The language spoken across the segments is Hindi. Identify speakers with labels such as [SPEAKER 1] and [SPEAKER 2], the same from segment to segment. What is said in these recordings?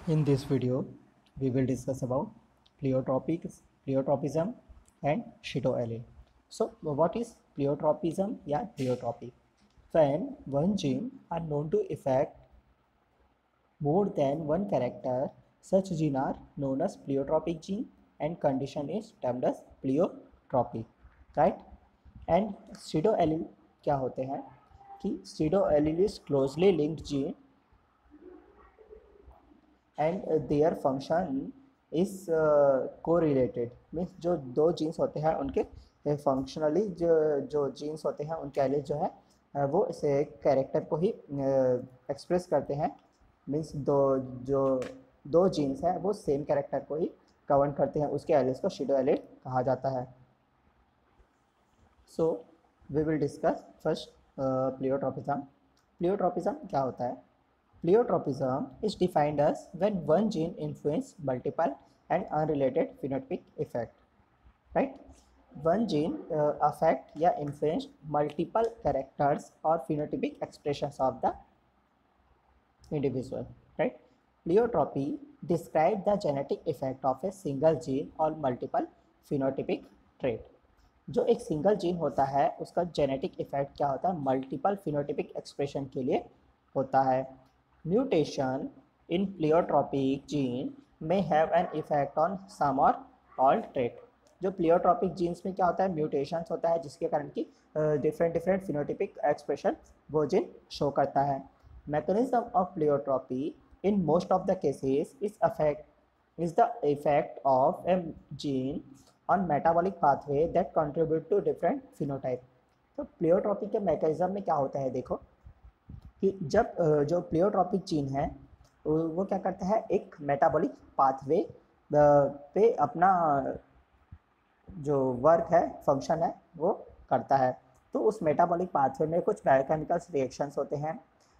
[SPEAKER 1] In this video, we will discuss about pleiotropism and pseudoallele. So, what is pleiotropism? Yeah, pleiotropic. When one gene are known to affect more than one character, such gene are known as pleiotropic gene, and condition is termed as pleiotropic, right? And pseudoallele क्या होते हैं कि pseudoallele is closely linked gene and their function is correlated means जो दो जीन्स होते हैं उनके फंक्शनली जो जो जीन्स होते हैं उनके एलिस जो है वो इस कैरेक्टर को ही एक्सप्रेस करते हैं मीन्स दो जीन्स हैं वो सेम कैरेक्टर को ही कवर करते हैं उसके एलिस को शिडो एलिट कहा जाता है। So we will discuss first pleiotropism. Pleiotropism क्या होता है? Pleiotropism is defined as when one gene influences multiple and unrelated phenotypic effect. Right? One gene affect या influence multiple characters or phenotypic expressions of the individual. Right? Pleiotropy describes the genetic effect of a single gene or multiple phenotypic trait. जो एक सिंगल जीन होता है उसका जेनेटिक इफेक्ट क्या होता है? मल्टीपल फिनोटिपिक एक्सप्रेशन के लिए होता है। Mutation in pleiotropic gene may have an effect on some or all trait. जो प्लियोट्रॉपिक जीन्स में क्या होता है? म्यूटेशंस होता है जिसके कारण की डिफरेंट फिनोटिपिक एक्सप्रेशन वो जीन शो करता है। Mechanism of pleiotropy in most of the cases is the effect of a gene on metabolic pathway that contribute to different phenotype. तो प्लियोट्रॉपी के मैकेनिज्म में क्या होता है? देखो कि जब जो प्लियोट्रॉपिक जीन है वो क्या करता है? एक मेटाबॉलिक पाथवे पे अपना जो वर्क है, फंक्शन है, वो करता है। तो उस मेटाबॉलिक पाथवे में कुछ बायोकेमिकल्स रिएक्शंस होते हैं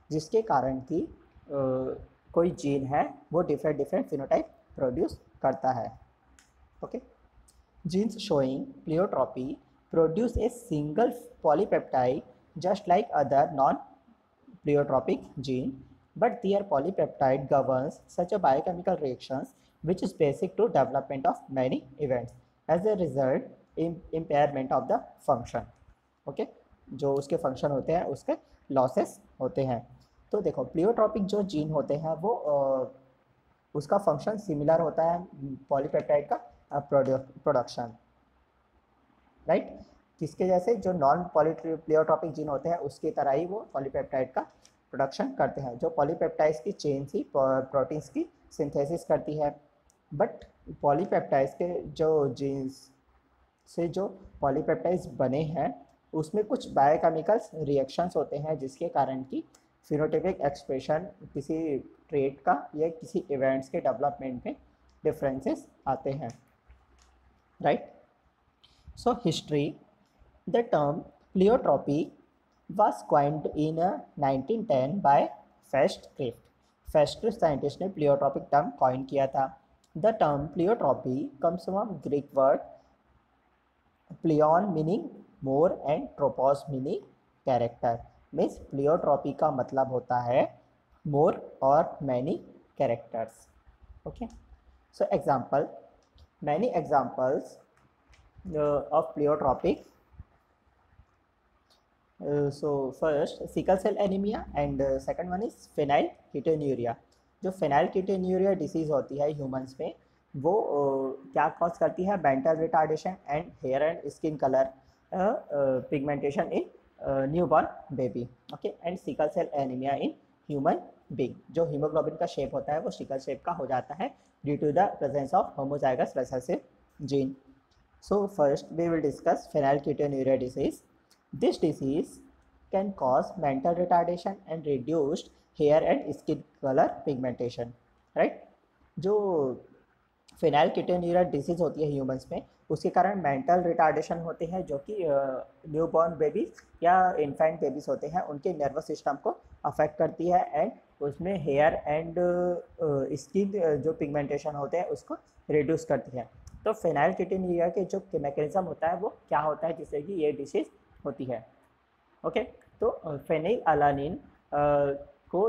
[SPEAKER 1] जिसके कारण कि कोई जीन है वो डिफरेंट फिनोटाइप प्रोड्यूस करता है। Okay, genes showing pleiotropy produce a single polypeptide just like other non pleiotropic gene, but their polypeptide governs such a biochemical reactions which is basic to development of many events. As a result, impairment of the function. Okay, जो उसके फंक्शन होते हैं उसके लॉसेस होते हैं। तो देखो प्लियोट्रॉपिक जो जीन होते हैं वो उसका फंक्शन सिमिलर होता है पॉलीपेप्टाइड का प्रोडक्शन, राइट? किसके जैसे? जो नॉन प्लियोट्रॉपिक जीन होते हैं उसकी तरह ही वो पॉलीपेप्टाइड का प्रोडक्शन करते हैं। जो पॉलीपेप्टाइड्स की चेन्स ही प्रोटीन्स की सिंथेसिस करती है। बट पॉलीपेप्टाइड्स के जो जीन्स से जो पॉलीपेप्टाइड्स बने हैं उसमें कुछ बायोकेमिकल्स रिएक्शंस होते हैं जिसके कारण की फिनोटाइपिक एक्सप्रेशन किसी ट्रेट का या किसी इवेंट्स के डेवलपमेंट में डिफरेंसेस आते हैं, right? So history, the term pleiotropy was coined in 1910 by Fastcraft. Fastcraft scientist ने प्लियोट्रॉपिक टर्म कॉइन किया था। The term pleiotropy comes from Greek word pleion meaning more and tropos meaning character. Means pleiotropy का मतलब होता है मोर और many characters. Okay, so example, many examples of pleiotropic. So first sickle cell anemia and second one is phenylketonuria। जो phenylketonuria डिसीज़ होती है ह्यूमंस में वो क्या कॉज करती है? Mental retardation and hair and skin colour pigmentation in newborn baby. Okay, and sickle cell anaemia in human being. जो हीमोग्लोबिन का शेप होता है वो सिकल शेप का हो जाता है due to the presence of homozygous recessive gene. So first we will discuss phenylketonuria disease. This disease can cause mental retardation and reduced hair and skin color pigmentation, right? जो फिनाइलकेटोन्यूरिया डिसीज होती है ह्यूमंस में उसके कारण मेंटल रिटार्डेशन होते हैं जो कि न्यूबॉर्न बेबीज या इन्फेंट बेबीज होते हैं उनके नर्वस सिस्टम को अफेक्ट करती है एंड उसमें हेयर एंड स्किन जो पिगमेंटेशन होते हैं उसको रिड्यूस करती है। तो फिनाइलकेटोन्यूरिया के जो मैकेनिज्म होता है वो क्या होता है जिससे कि ये डिसीज होती है? ओके, तो फेनिलअलानिन को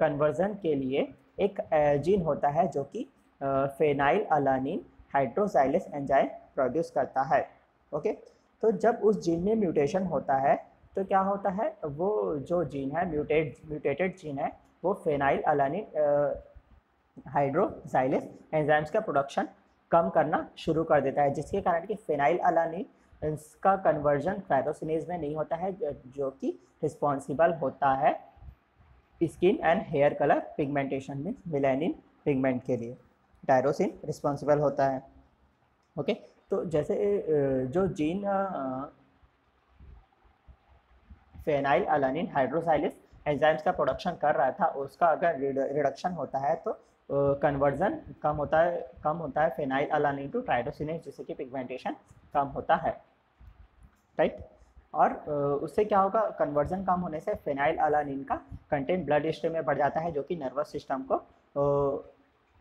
[SPEAKER 1] कन्वर्जन के लिए एक जीन होता है जो कि फेनाइल अलानिन हाइड्रोजाइलेस एंजाइम प्रोड्यूस करता है। ओके, तो जब उस जीन में म्यूटेशन होता है तो क्या होता है, वो जो जीन है म्यूटेटेड जीन है वो फेनाइल अलानिन हाइड्रोजाइलेस एंजाइम्स का प्रोडक्शन कम करना शुरू कर देता है, जिसके कारण कि फेनाइल अलानिन इसका कन्वर्जन टायरोसिनेज में नहीं होता है, जो कि रिस्पॉन्सिबल होता है skin and hair colour pigmentation में मेलानिन पिगमेंट के लिए टायरोसिन रिस्पॉन्सिबल होता है। ओके, तो जैसे जो gene phenyl alanine hydroxylase enzymes का प्रोडक्शन कर रहा था उसका अगर रिडक्शन होता है तो कन्वर्जन कम होता है फेनाइल अलानिन टू टायरोसिनेज, जिससे कि पिगमेंटेशन कम होता है, राइट। और उससे क्या होगा, कन्वर्जन कम होने से फेनाइल अलानिन का कंटेंट ब्लड स्ट्रीम में बढ़ जाता है, जो कि नर्वस सिस्टम को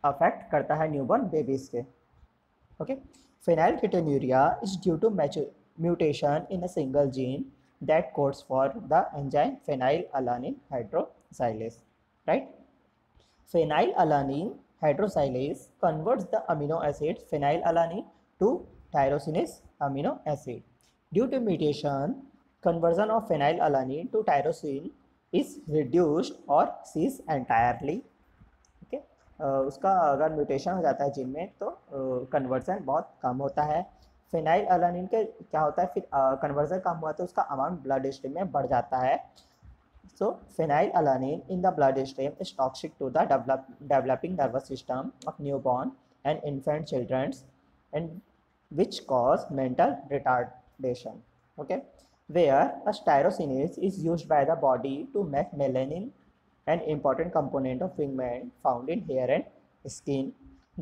[SPEAKER 1] अफेक्ट करता है न्यूबॉर्न बेबीज के। Okay, phenylketonuria is due to mutation in a single gene that codes for the enzyme phenylalanine hydroxylase, right? Phenylalanine hydroxylase converts the amino acid phenylalanine to tyrosinase amino acid. Due to mutation, conversion of phenylalanine to tyrosine is reduced or cease entirely. Okay? उसका अगर म्यूटेशन हो जाता है जीन में तो कन्वर्जन बहुत कम होता है। फेनाइल अलानिन के क्या होता है, फिर कन्वर्जन कम हुआ तो उसका अमाउंट ब्लड स्ट्रीम में बढ़ जाता है। So phenylalanine in the blood stream is toxic to the developing nervous system of newborn and infant childrens and which cause mental retardation. Okay, where a tyrosinase is used by the body to make melanin, an important component of pigment found in hair and skin.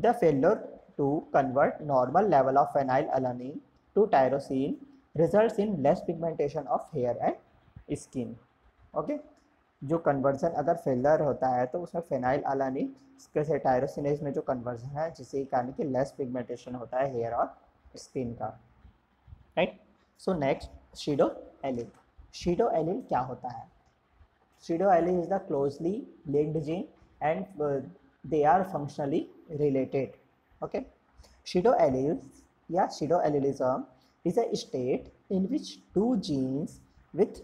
[SPEAKER 1] The failure to convert normal level of phenylalanine to tyrosine results in less pigmentation of hair and skin. Okay, जो कन्वर्जन अगर फेलर होता है तो उसमें फेनाइल अलानिन से टायरोसिनेज में जो कन्वर्जन है जिसके कारण कि लेस पिगमेंटेशन होता है हेयर और स्किन का, right. So next pseudo allele. Pseudo allele क्या होता है? Pseudo allele is the closely linked gene and they are functionally related. Okay, pseudo alleles या pseudo allelism is a state in which two genes with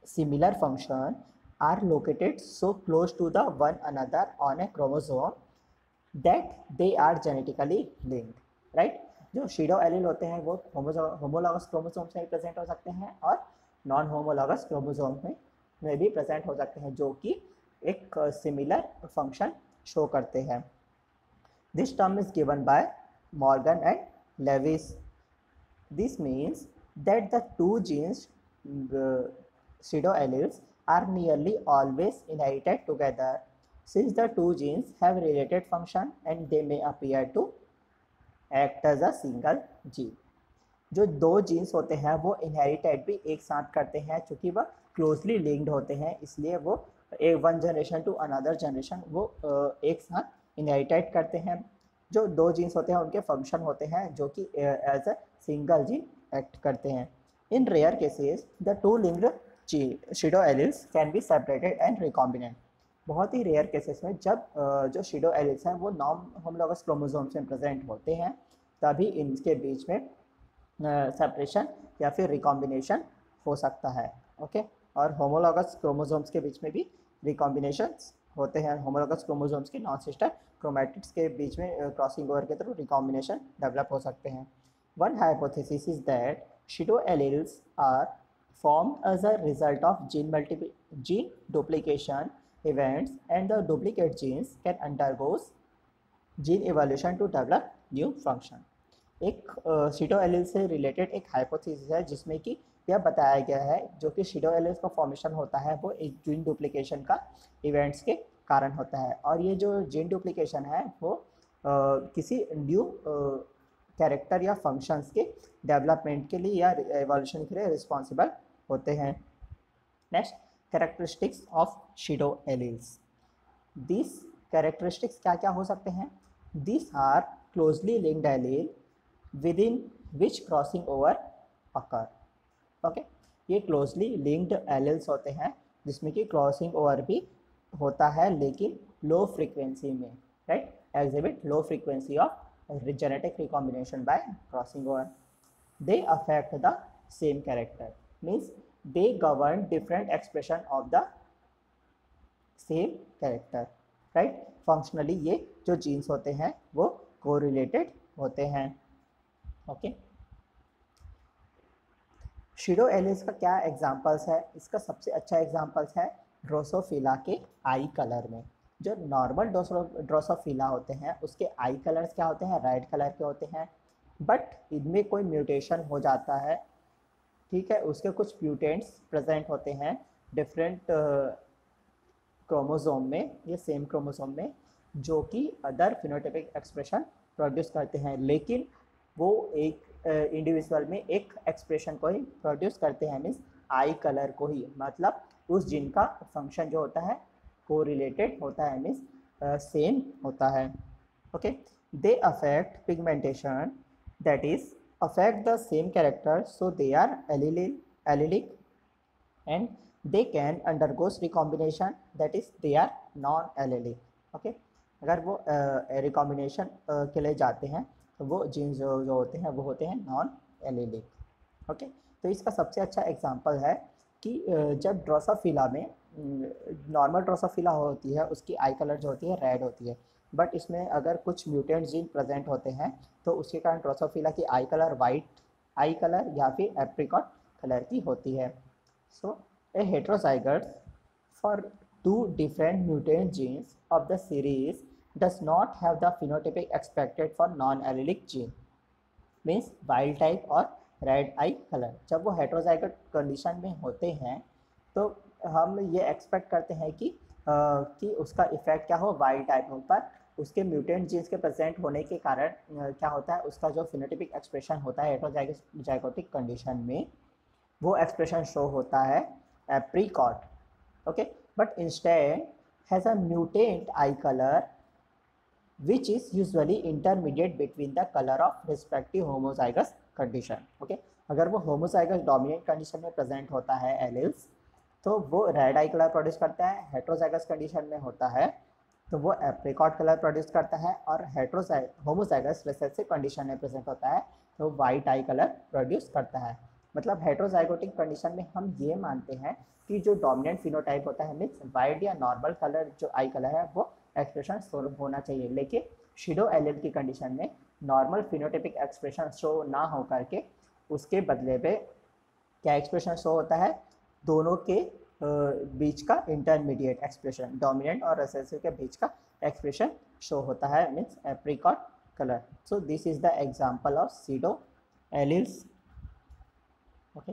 [SPEAKER 1] similar function are located so close to the one another on a chromosome that they are genetically linked, right? जो pseudo allele होते हैं वो होमोलॉगस क्रोमोसोम से प्रेजेंट हो सकते हैं और नॉन होमोलॉगस क्रोमोसोम में भी प्रेजेंट हो सकते हैं, जो कि एक सिमिलर फंक्शन शो करते हैं। This term is given by Morgan and Lewis. This means that the two genes pseudo alleles are nearly always inherited together since the two genes have related function and they may appear to act as a single gene. जो दो जीन्स होते हैं वो इनहेरिटेड भी एक साथ करते हैं, चूँकि वह क्लोजली लिंक्ड होते हैं, इसलिए वो one generation to another generation वो एक साथ इनहेरिटेड करते हैं। जो दो जीन्स होते हैं उनके फंक्शन होते हैं जो कि as a single gene act करते हैं। In rare cases the two linked pseudo alleles can be separated and recombinant. बहुत ही रेयर केसेस में जब जो pseudo alleles हैं वो नॉन होमोलॉगस क्रोमोसोम्स में प्रेजेंट होते हैं तभी इनके बीच में सेपरेशन या फिर रिकॉम्बिनेशन हो सकता है। ओके, और होमोलॉगस क्रोमोसोम्स के बीच में भी रिकॉम्बिनेशन होते हैं। होमोलॉगस क्रोमोसोम्स के नॉन सिस्टर क्रोमैटिड्स के बीच में क्रॉसिंग ओवर के थ्रू रिकॉम्बिनेशन डेवलप हो सकते हैं। One hypothesis is that pseudo alleles are formed as a result of gene duplication events and the duplicate genes can undergo gene evolution to develop new function. एक pseudo allele से रिलेटेड एक हाइपोथेसिस है जिसमें कि यह बताया गया है जो कि pseudo alleles का फॉर्मेशन होता है वो एक जीन डुप्लीकेशन का इवेंट्स के कारण होता है, और ये जो जीन डुप्लीकेशन है वो किसी न्यू कैरेक्टर या फंक्शंस के डेवलपमेंट के लिए या एवोल्यूशन के लिए रिस्पॉन्सिबल होते हैं। Next, characteristics of pseudo alleles। This characteristics क्या क्या हो सकते हैं? This are closely linked allele within which crossing over occur. Okay, ये क्लोजली लिंक्ड एलेल्स होते हैं जिसमें कि क्रॉसिंग ओवर भी होता है लेकिन लो फ्रीक्वेंसी में, right, exhibit low frequency of genetic recombination by crossing over. They affect the same character, means they govern different expression of the same character, right. functionally ये जो genes होते हैं वो correlated होते हैं, ओके। शिडो एलिस का क्या एग्जांपल्स है? इसका सबसे अच्छा एग्जांपल्स है ड्रोसोफिला के आई कलर में। जो नॉर्मल ड्रोसोफिला होते हैं उसके आई कलर्स क्या होते हैं? रेड कलर के होते हैं, बट इनमें कोई म्यूटेशन हो जाता है, ठीक है, उसके कुछ म्यूटेंट्स प्रेजेंट होते हैं डिफरेंट क्रोमोसोम में, ये सेम क्रोमोसोम में, जो कि अदर फिनोटाइपिक एक्सप्रेशन प्रोड्यूस करते हैं, लेकिन वो एक इंडिविजुअल में एक एक्सप्रेशन को ही प्रोड्यूस करते हैं, मीन्स आई कलर को ही, मतलब उस जीन का फंक्शन जो होता है कोरिलेटेड होता है, मीन्स सेम होता है, okay. They affect pigmentation, that is affect the same character, so they are allelic and they can undergo recombination, that is they are non allelic, okay। अगर वो रिकॉम्बिनेशन के लिए जाते हैं तो वो जीन्स जो होते हैं वो होते हैं नॉन एलेलिक, ओके। तो इसका सबसे अच्छा एग्जांपल है कि जब ड्रोसोफिला में नॉर्मल ड्रोसोफिला होती है उसकी आई कलर जो होती है रेड होती है, बट इसमें अगर कुछ म्यूटेंट जीन प्रेजेंट होते हैं तो उसके कारण ड्रोसोफिला की eye colour white eye colour या फिर एप्रिकॉट कलर की होती है। So a heterozygous for two different mutant genes of the series does not have the phenotypic expected for non allelic gene, means wild type और रेड आई कलर। जब वो हेट्रोजाइगस कंडीशन में होते हैं तो हम ये एक्सपेक्ट करते हैं कि उसका इफेक्ट क्या हो, वाइल्ड टाइप हो, पर उसके म्यूटेंट जीन्स के प्रेजेंट होने के कारण क्या होता है, उसका जो फिनोटाइपिक एक्सप्रेशन होता है हेट्रोजाइगोटिक कंडीशन में, वो एक्सप्रेशन शो होता है apricot, okay, but instead has a mutant I colour which is usually intermediate between the color of respective homozygous condition, okay। अगर वो homozygous dominant condition में present होता है एलिल्स तो वो रेड आई कलर प्रोड्यूस करता है, हेट्रोजाइगस कंडीशन में होता है तो वो एप्रिकॉट कलर प्रोड्यूस करता है, और होमोजाइगस रिसेसिव कंडीशन में प्रेजेंट होता है तो वाइट आई कलर प्रोड्यूस करता है। मतलब हेट्रोजाइगोटिक कंडीशन में हम ये मानते हैं कि जो डोमिनेंट फिनोटाइप होता है मीन्स वाइट या नॉर्मल कलर जो आई कलर है वो एक्सप्रेशन शो होना चाहिए, लेकिन शिडो एलिल की कंडीशन में नॉर्मल फिनोटाइपिक एक्सप्रेशन शो ना हो करके उसके बदले पे क्या एक्सप्रेशन शो होता है, दोनों के बीच का इंटरमीडिएट एक्सप्रेशन, डोमिनेंट और रिसेसिव के बीच का एक्सप्रेशन शो होता है, means apricot colour. So this is the example of pseudo alleles, okay.